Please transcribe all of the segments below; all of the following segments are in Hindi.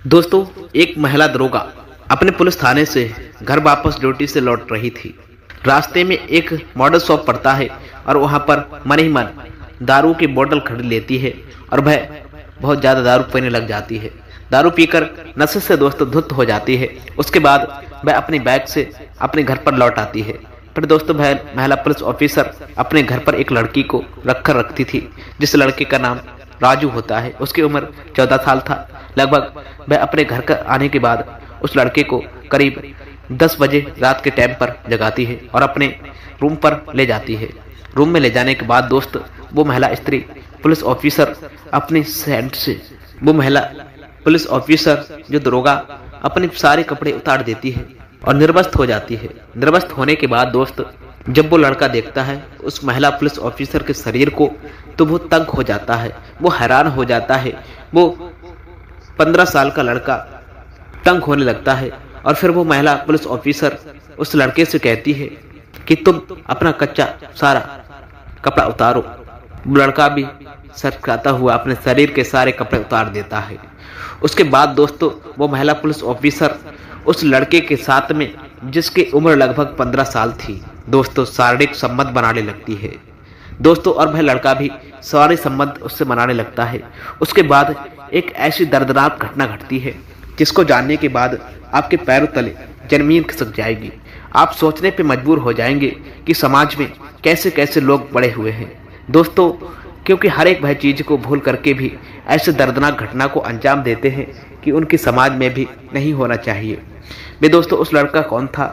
दोस्तों, एक महिला दरोगा अपने पुलिस थाने से घर वापस ड्यूटी से लौट रही थी। रास्ते में एक मॉडल शॉप पड़ता है और वहां पर मन ही मन दारू की बोतल खरीद लेती है और वह बहुत ज्यादा दारू पीने लग जाती है। दारू पीकर नशे से दोस्तों धुत हो जाती है। उसके बाद वह अपनी बैग से अपने घर पर लौट आती है। फिर दोस्तों वह महिला पुलिस ऑफिसर अपने घर पर एक लड़की को रखती थी, जिस लड़के का नाम राजू होता है। उसकी उम्र 14 साल था। लगभग वह अपने घर का आने के बाद उस लड़के को करीब 10 बजे रात के टाइम पर जगाती है और अपने रूम पर ले जाती है। रूम में ले जाने के बाद दोस्त वो महिला स्त्री पुलिस ऑफिसर अपनी सेंट से वो महिला पुलिस ऑफिसर जो दरोगा अपने सारे कपड़े उतार देती है और निर्वस्त्र हो जाती है। निर्वस्त्र होने के बाद दोस्त जब वो लड़का देखता है उस महिला पुलिस ऑफिसर के शरीर को, तो वो तंग हो जाता है, वो हैरान हो जाता है। वो 15 साल का लड़का तंग होने लगता है और फिर वो महिला पुलिस ऑफिसर उस लड़के से कहती है कि तुम अपना कच्चा सारा कपड़ा उतारो। वो लड़का भी सरकाता हुआ अपने शरीर के सारे कपड़े उतार देता है। उसके बाद दोस्तों वो महिला पुलिस ऑफिसर उस लड़के के साथ में, जिसकी उम्र लगभग 15 साल थी, दोस्तों शारीरिक संबंध बनाने लगती है दोस्तों। और वह लड़का भी सारे संबंध उससे बनाने लगता है। उसके बाद एक ऐसी दर्दनाक घटना घटती है जिसको जानने के बाद आपके पैरों तले जमीन खिसक जाएगी। आप सोचने पे मजबूर हो जाएंगे कि समाज में कैसे कैसे लोग बड़े हुए हैं दोस्तों, क्योंकि हर एक वह चीज को भूल करके भी ऐसे दर्दनाक घटना को अंजाम देते हैं कि उनकी समाज में भी नहीं होना चाहिए। वे दोस्तों उस लड़का कौन था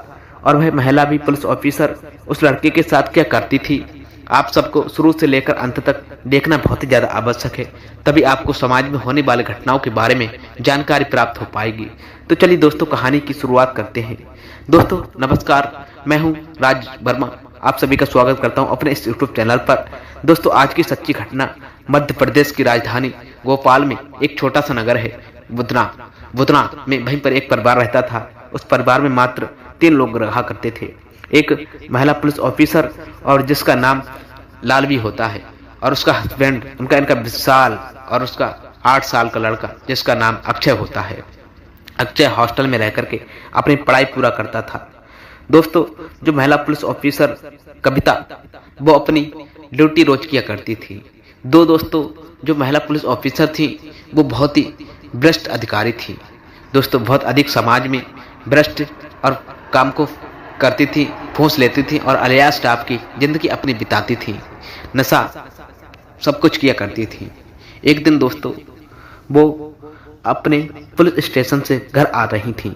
और वह महिला भी पुलिस ऑफिसर उस लड़के के साथ क्या करती थी, आप सबको शुरू से लेकर अंत तक देखना बहुत ही ज्यादा आवश्यक है। तभी आपको समाज में होने वाली घटनाओं के बारे में जानकारी प्राप्त हो पाएगी। तो चलिए दोस्तों कहानी की शुरुआत करते हैं। दोस्तों नमस्कार, मैं हूं राज वर्मा। आप सभी का स्वागत करता हूं अपने इस यूट्यूब चैनल पर। दोस्तों आज की सच्ची घटना मध्य प्रदेश की राजधानी भोपाल में एक छोटा सा नगर है बुधना में वहीं पर एक परिवार रहता था। उस परिवार में मात्र 3 लोग रहा करते थे। एक महिला पुलिस ऑफिसर और जिसका नाम लालवी होता है, और उसका हस्बैंड इनका विशाल, और उसका 8 साल का लड़का जिसका नाम अक्षय होता है। अक्षय हॉस्टल में रह करके अपनी पढ़ाई पूरा करता था। दोस्तों जो महिला पुलिस ऑफिसर कविता वो अपनी ड्यूटी रोज किया करती थी। दोस्तों जो महिला पुलिस ऑफिसर थी वो बहुत ही भ्रष्ट अधिकारी थी दोस्तों, बहुत अधिक समाज में भ्रष्ट और काम को करती थी, फूंस लेती थी और अलियास स्टाफ की जिंदगी अपनी बिताती थी। नशा सब कुछ किया करती थी। एक दिन दोस्तों वो अपने पुलिस स्टेशन से घर आ रही थी।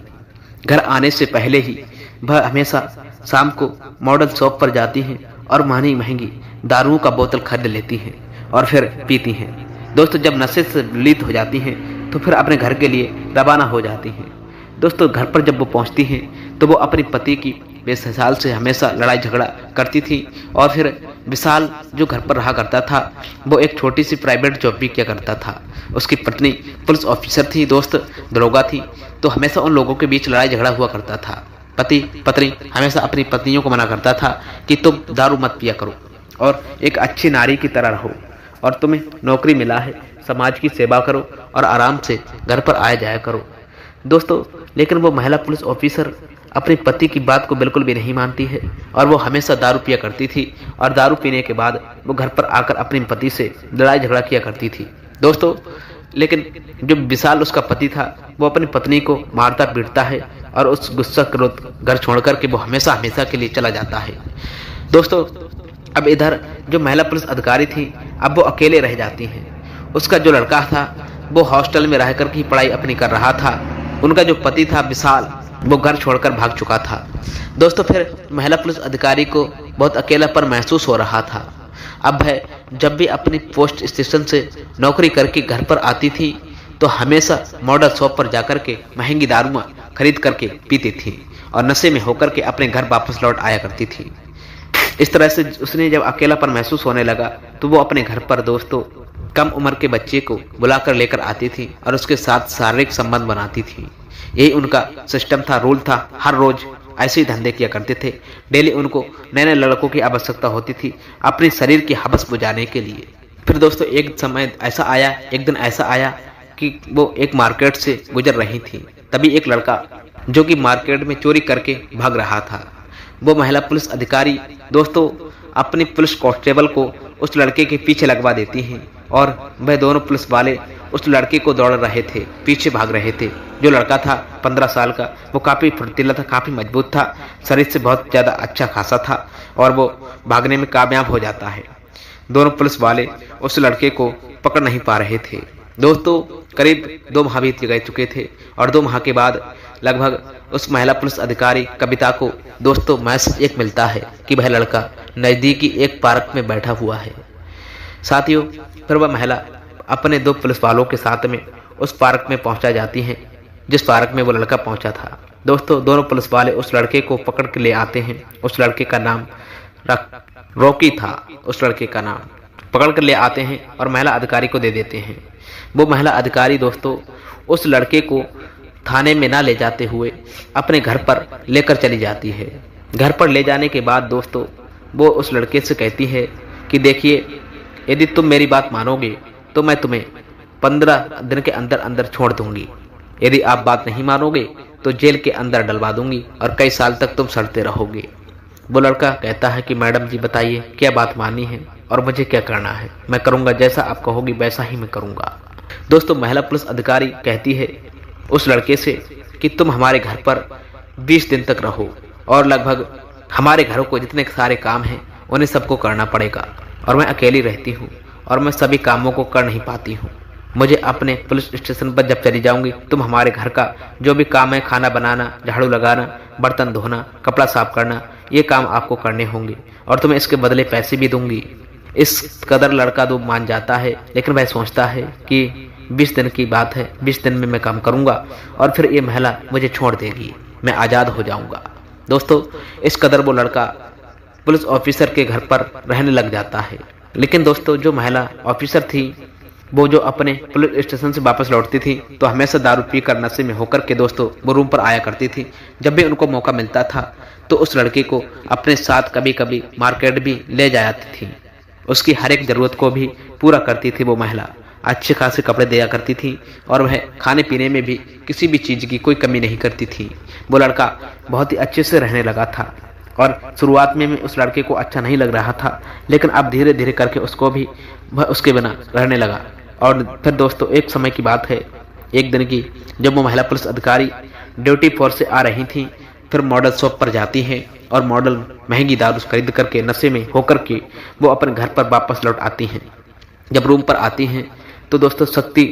घर आने से पहले ही वह हमेशा शाम को मॉडल शॉप पर जाती हैं और महंगी महंगी दारुओं का बोतल खरीद लेती हैं और फिर पीती हैं दोस्तों। जब नशे से विलीन हो जाती हैं तो फिर अपने घर के लिए रवाना हो जाती हैं दोस्तों। घर पर जब वो पहुंचती हैं तो वो अपने पति की विशाल से हमेशा लड़ाई झगड़ा करती थी। और फिर विशाल जो घर पर रहा करता था वो एक छोटी सी प्राइवेट जॉब भी किया करता था। उसकी पत्नी पुलिस ऑफिसर थी दोस्त, दरोगा थी, तो हमेशा उन लोगों के बीच लड़ाई झगड़ा हुआ करता था। पति पत्नी हमेशा अपनी पत्नियों को मना करता था कि तुम दारू मत पिया करो और एक अच्छी नारी की तरह रहो, और तुम्हें नौकरी मिला है, समाज की सेवा करो और आराम से घर पर आया जाया करो दोस्तों। लेकिन वो महिला पुलिस ऑफिसर अपने पति की बात को बिल्कुल भी नहीं मानती है और वो हमेशा दारू पिया करती थी। और दारू पीने के बाद वो घर पर आकर अपने पति से लड़ाई झगड़ा किया करती थी दोस्तों। लेकिन जो विशाल उसका पति था वो अपनी पत्नी को मारता पीटता है और उस गुस्सा क्रोध घर छोड़ कर के वो हमेशा के लिए चला जाता है दोस्तों। अब इधर जो महिला पुलिस अधिकारी थी अब वो अकेले रह जाती हैं। उसका जो लड़का था वो हॉस्टल में रह कर के पढ़ाई अपनी कर रहा था। उनका जो पति था विशाल वो घर छोड़कर भाग चुका था दोस्तों। फिर महिला पुलिस अधिकारी को बहुत अकेलापन महसूस हो रहा था। अब है जब भी अपनी पोस्ट स्टेशन से नौकरी करके घर पर आती थी तो हमेशा मॉडल शॉप पर जाकर के महंगी दारुआं खरीद करके पीती थी और नशे में होकर के अपने घर वापस लौट आया करती थी। इस तरह से उसने जब अकेलापन महसूस होने लगा तो वो अपने घर पर दोस्तों कम उम्र के बच्चे को बुलाकर लेकर आती थी और उसके साथ शारीरिक संबंध बनाती थी। यही उनका सिस्टम था, रूल था। हर रोज ऐसे ही धंधे किया करते थे। डेली उनको नए नए लड़कों की आवश्यकता होती थी अपने शरीर की हवस बुझाने के लिए। फिर दोस्तों एक दिन ऐसा आया कि वो एक मार्केट से गुजर रही थी। तभी एक लड़का जो कि मार्केट में चोरी करके भाग रहा था, वो महिला पुलिस अधिकारी दोस्तों अपनी पुलिस कांस्टेबल को उस लड़के के पीछे लगवा देती हैं और वह दोनों पुलिस वाले उस लड़के को दौड़ रहे थे, पीछे भाग रहे थे। जो लड़का था 15 साल का, वो काफ़ी फुर्तीला था, काफ़ी मजबूत था, शरीर से बहुत ज़्यादा अच्छा खासा था और वो भागने में कामयाब हो जाता है। दोनों पुलिस वाले उस लड़के को पकड़ नहीं पा रहे थे। दोस्तों करीब 2 माह बीत गए चुके थे और 2 माह के बाद लगभग उस महिला पुलिस अधिकारी कविता को दोस्तों मैसेज एक मिलता है कि वह लड़का नज़दीकी एक पार्क में बैठा हुआ है। साथियों फिर वह महिला अपने 2 पुलिस वालों के साथ में उस पार्क में पहुंचा जाती हैं जिस पार्क में वो लड़का पहुंचा था। दोस्तों दोनों पुलिस वाले उस लड़के को पकड़ के ले आते हैं। उस लड़के का नाम रॉकी था। उस लड़के का नाम पकड़ कर ले आते हैं और महिला अधिकारी को दे देते हैं। वो महिला अधिकारी दोस्तों उस लड़के को थाने में ना ले जाते हुए अपने घर पर लेकर चली जाती है। घर पर ले जाने के बाद दोस्तों वो उस लड़के से कहती है कि देखिए, यदि तुम मेरी बात मानोगे तो मैं तुम्हें 15 दिन के अंदर अंदर छोड़ दूंगी। यदि आप बात नहीं मानोगे तो जेल के अंदर डलवा दूंगी और कई साल तक तुम सड़ते रहोगे। वो लड़का कहता है कि मैडम जी बताइए क्या बात माननी है और मुझे क्या करना है। मैं करूंगा, जैसा आप कहोगी वैसा ही मैं करूंगा। दोस्तों महिला पुलिस अधिकारी कहती है उस लड़के से कि तुम हमारे घर पर 20 दिन तक रहो और लगभग हमारे घरों को जितने सारे काम हैं उन्हें सबको करना पड़ेगा और मैं अकेली रहती हूँ और मैं सभी कामों को कर नहीं पाती हूँ। मुझे अपने पुलिस स्टेशन पर जब चली जाऊंगी तुम हमारे घर का जो भी काम है, खाना बनाना, झाड़ू लगाना, बर्तन धोना, कपड़ा साफ करना, ये काम आपको करने होंगे और तुम्हें इसके बदले पैसे भी दूंगी। इस कदर लड़का तो मान जाता है, लेकिन वह सोचता है कि 20 दिन की बात है, 20 दिन में मैं काम करूंगा और फिर ये महिला मुझे छोड़ देगी, मैं आज़ाद हो जाऊंगा। दोस्तों इस कदर वो लड़का पुलिस ऑफिसर के घर पर रहने लग जाता है। लेकिन दोस्तों जो महिला ऑफिसर थी वो जो अपने पुलिस स्टेशन से वापस लौटती थी तो हमेशा दारू पी कर नशे में होकर के दोस्तों वो रूम पर आया करती थी। जब भी उनको मौका मिलता था तो उस लड़के को अपने साथ कभी कभी मार्केट भी ले जाती थी। उसकी हर एक ज़रूरत को भी पूरा करती थी वो महिला। अच्छे खासे कपड़े दिया करती थी और वह खाने पीने में भी किसी भी चीज़ की कोई कमी नहीं करती थी। वो लड़का बहुत ही अच्छे से रहने लगा था और शुरुआत में उस लड़के को अच्छा नहीं लग रहा था, लेकिन अब धीरे धीरे करके उसको भी वह उसके बिना रहने लगा। और फिर दोस्तों एक समय की बात है, एक दिन की, जब वो महिला पुलिस अधिकारी ड्यूटी पर से आ रही थी, फिर मॉडल शॉप पर जाती हैं और मॉडल महंगी दारू खरीद करके नशे में होकर के वो अपने घर पर वापस लौट आती हैं। जब रूम पर आती हैं तो दोस्तों शक्ति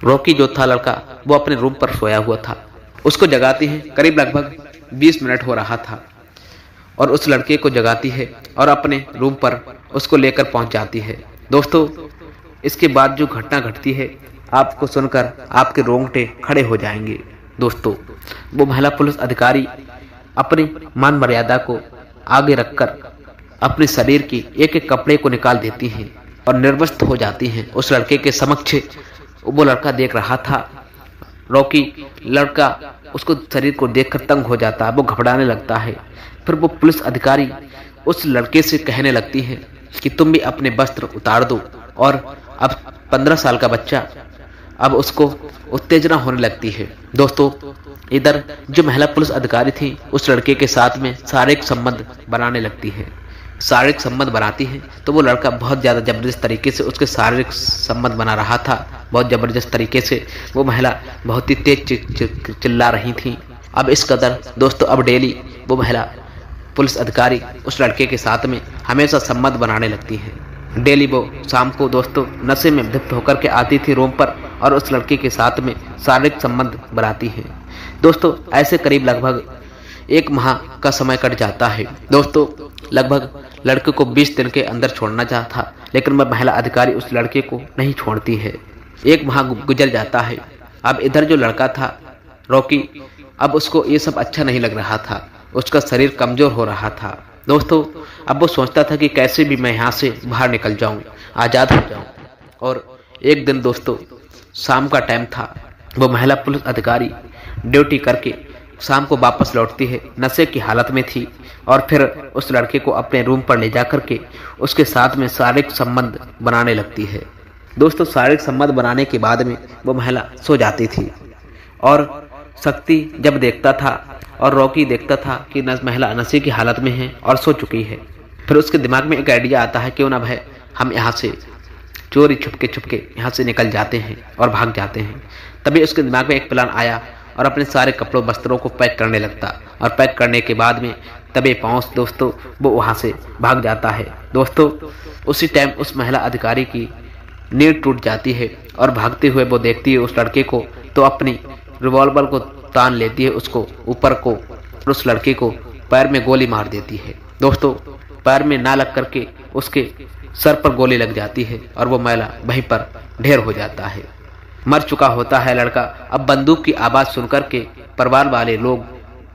रॉकी जो था लड़का वो अपने रूम पर सोया हुआ था। उसको जगाती है, करीब लगभग 20 मिनट हो रहा था और उस लड़के को जगाती है और अपने रूम पर उसको लेकर पहुंच जाती है। दोस्तों इसके बाद जो घटना घटती है आपको सुनकर आपके रोंगटे खड़े हो जाएंगे। दोस्तों वो महिला पुलिस अधिकारी अपनी मान मर्यादा को आगे रखकर अपने शरीर की एक एक कपड़े को निकाल देती हैं और निर्वस्त्र हो जाती हैं। उस लड़के के समक्ष वो लड़का देख रहा था, रॉकी लड़का उसको शरीर को देखकर तंग हो जाता है, वो घबराने लगता है। फिर वो पुलिस अधिकारी उस लड़के से कहने लगती है कि तुम भी अपने वस्त्र उतार दो और अब 15 साल का बच्चा, अब उसको उत्तेजना होने लगती है। दोस्तों इधर जो महिला पुलिस अधिकारी थी उस लड़के के साथ में शारीरिक संबंध बनाने लगती है। शारीरिक संबंध बनाती है तो वो लड़का बहुत ज़्यादा ज़बरदस्त तरीके से उसके शारीरिक संबंध बना रहा था। बहुत ज़बरदस्त तरीके से वो महिला बहुत ही तेज चिल्ला रही थी। अब इस कदर दोस्तों अब डेली वो महिला पुलिस अधिकारी उस लड़के के साथ में हमेशा संबंध बनाने लगती है। डेली वो शाम को दोस्तों नशे में लिप्त होकर के आती थी रूम पर और उस लड़के के साथ में शारीरिक संबंध बनाती है। दोस्तों ऐसे करीब लगभग 1 माह का समय कट जाता है। दोस्तों लगभग लड़के को 20 दिन के अंदर छोड़ना चाहता था, लेकिन वह महिला अधिकारी उस लड़के को नहीं छोड़ती है। 1 माह गुजर जाता है। अब इधर जो लड़का था रॉकी, अब उसको ये सब अच्छा नहीं लग रहा था, उसका शरीर कमजोर हो रहा था। दोस्तों अब वो सोचता था कि कैसे भी मैं यहाँ से बाहर निकल जाऊँ, आज़ाद हो जाऊँ। और एक दिन दोस्तों शाम का टाइम था, वो महिला पुलिस अधिकारी ड्यूटी करके शाम को वापस लौटती है, नशे की हालत में थी और फिर उस लड़के को अपने रूम पर ले जा करके उसके साथ में शारीरिक संबंध बनाने लगती है। दोस्तों शारीरिक संबंध बनाने के बाद में वो महिला सो जाती थी और शक्ति जब देखता था और रॉकी देखता था कि महिला नशे की हालत में है और सो चुकी है, फिर उसके दिमाग में एक आइडिया आता है, क्यों ना भाई हम यहाँ से चोरी छुपके यहाँ से निकल जाते हैं और भाग जाते हैं। तभी उसके दिमाग में एक प्लान आया और अपने सारे कपड़ों वस्त्रों को पैक करने लगता और पैक करने के बाद में तबे पहुँच दोस्तों वो वहाँ से भाग जाता है। दोस्तों उसी टाइम उस महिला अधिकारी की नींद टूट जाती है और भागते हुए वो देखती है उस लड़के को, तो अपनी रिवॉल्वर को तान लेती है उसको ऊपर को और उस लड़के को पैर में गोली मार देती है। दोस्तों पैर में ना लग करके उसके सर पर गोली लग जाती है और वो महिला वहीं पर ढेर हो जाता है। मर चुका होता है लड़का। अब बंदूक की आवाज़ सुनकर के परिवार वाले लोग,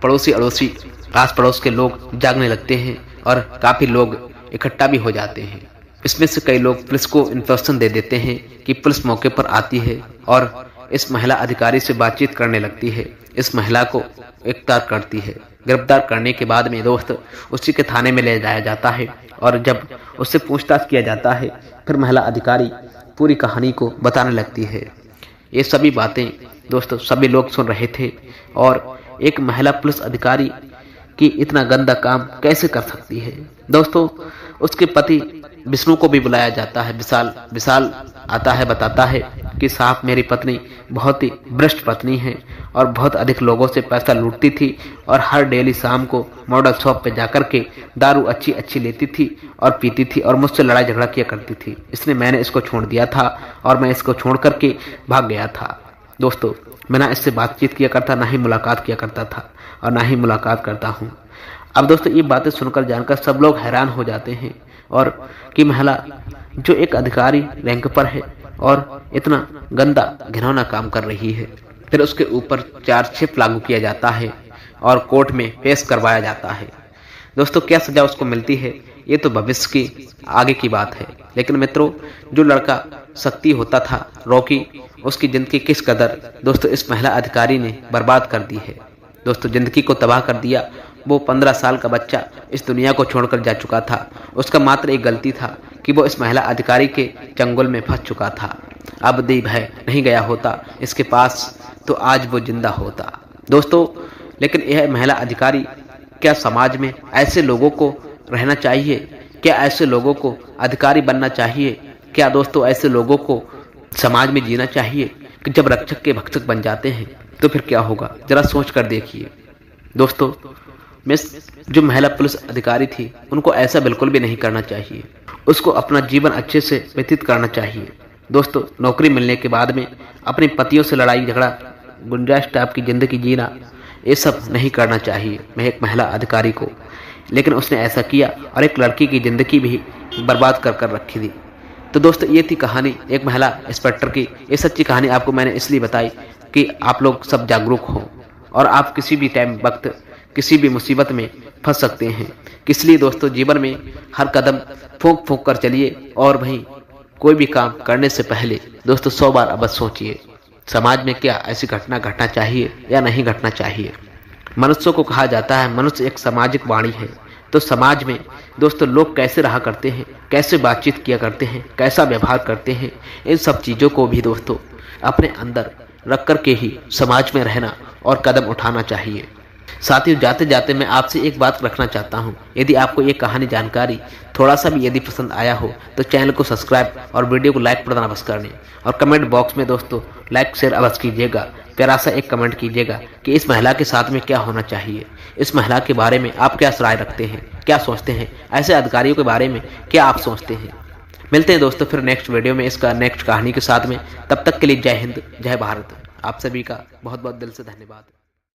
पड़ोसी अड़ोसी, आस पड़ोस के लोग जागने लगते हैं और काफ़ी लोग इकट्ठा भी हो जाते हैं। इसमें से कई लोग पुलिस को इंफॉर्मेशन दे देते हैं कि पुलिस मौके पर आती है और इस महिला अधिकारी से बातचीत करने लगती है, इस महिला को गिरफ्तार करती है। गिरफ्तार करने के बाद में दोस्त उसी के थाने में ले जाया जाता है और जब उससे पूछताछ किया जाता है फिर महिला अधिकारी पूरी कहानी को बताने लगती है। ये सभी बातें दोस्तों सभी लोग सुन रहे थे और एक महिला पुलिस अधिकारी की इतना गंदा काम कैसे कर सकती है। दोस्तों उसके पति विष्णु को भी बुलाया जाता है। विशाल आता है, बताता है कि साहब मेरी पत्नी बहुत ही भ्रष्ट पत्नी है और बहुत अधिक लोगों से पैसा लूटती थी और हर डेली शाम को मॉडल शॉप पे जाकर के दारू अच्छी लेती थी और पीती थी और मुझसे लड़ाई झगड़ा किया करती थी, इसलिए मैंने इसको छोड़ दिया था और मैं इसको छोड़ करके भाग गया था। दोस्तों मैं ना इससे बातचीत किया करता, ना ही मुलाकात किया करता था और ना ही मुलाकात करता हूँ। अब दोस्तों ये बातें सुनकर जानकर सब लोग हैरान हो जाते हैं और कि महिला जो एक अधिकारी रैंक पर है और इतना गंदा घिनौना काम कर रही है। फिर उसके ऊपर चार्जशीट लागू किया जाता है और कोर्ट में पेश करवाया जाता है। दोस्तों क्या सजा उसको मिलती है ये तो भविष्य की आगे की बात है, लेकिन मित्रों जो लड़का शक्ति होता था रॉकी, उसकी जिंदगी किस कदर दोस्तों इस महिला अधिकारी ने बर्बाद कर दी है। दोस्तों जिंदगी को तबाह कर दिया। वो 15 साल का बच्चा इस दुनिया को छोड़कर जा चुका था। उसका मात्र एक गलती था कि वो इस महिला अधिकारी के चंगुल में फंस चुका था। अब दी भय नहीं गया होता इसके पास तो आज वो जिंदा होता। दोस्तों लेकिन यह महिला अधिकारी, क्या समाज में ऐसे लोगों को रहना चाहिए? क्या ऐसे लोगों को अधिकारी बनना चाहिए? क्या दोस्तों ऐसे लोगों को समाज में जीना चाहिए कि जब रक्षक के भक्षक बन जाते हैं तो फिर क्या होगा? जरा सोच कर देखिए। दोस्तों जो महिला पुलिस अधिकारी थी उनको ऐसा बिल्कुल भी नहीं करना चाहिए। उसको अपना जीवन अच्छे से व्यतीत करना चाहिए। दोस्तों नौकरी मिलने के बाद में अपने पतियों से लड़ाई झगड़ा, गुंजाइश टाइप की जिंदगी जीना, ये सब नहीं करना चाहिए मैं एक महिला अधिकारी को। लेकिन उसने ऐसा किया और एक लड़की की जिंदगी भी बर्बाद कर रखी थी। तो दोस्तों ये थी कहानी एक महिला इंस्पेक्टर की। ये सच्ची कहानी आपको मैंने इसलिए बताई कि आप लोग सब जागरूक हों और आप किसी भी टाइम वक्त किसी भी मुसीबत में फंस सकते हैं। इसलिए दोस्तों जीवन में हर कदम फूंक कर चलिए और वहीं कोई भी काम करने से पहले दोस्तों 100 बार अवश्य सोचिए समाज में क्या ऐसी घटना घटना चाहिए या नहीं घटना चाहिए। मनुष्यों को कहा जाता है मनुष्य एक सामाजिक प्राणी है। तो समाज में दोस्तों लोग कैसे रहा करते हैं, कैसे बातचीत किया करते हैं, कैसा व्यवहार करते हैं, इन सब चीज़ों को भी दोस्तों अपने अंदर रख कर के ही समाज में रहना और कदम उठाना चाहिए। साथियों जाते जाते मैं आपसे एक बात रखना चाहता हूं, यदि आपको ये कहानी जानकारी थोड़ा सा भी यदि पसंद आया हो तो चैनल को सब्सक्राइब और वीडियो को लाइक प्रदान अवश्य करने और कमेंट बॉक्स में दोस्तों लाइक शेयर अवश्य कीजिएगा। प्यारा सा एक कमेंट कीजिएगा कि इस महिला के साथ में क्या होना चाहिए, इस महिला के बारे में आप क्या राय रखते हैं, क्या सोचते हैं, ऐसे अधिकारियों के बारे में क्या आप सोचते हैं। मिलते हैं दोस्तों फिर नेक्स्ट वीडियो में इसका नेक्स्ट कहानी के साथ में। तब तक के लिए जय हिंद, जय भारत। आप सभी का बहुत बहुत दिल से धन्यवाद।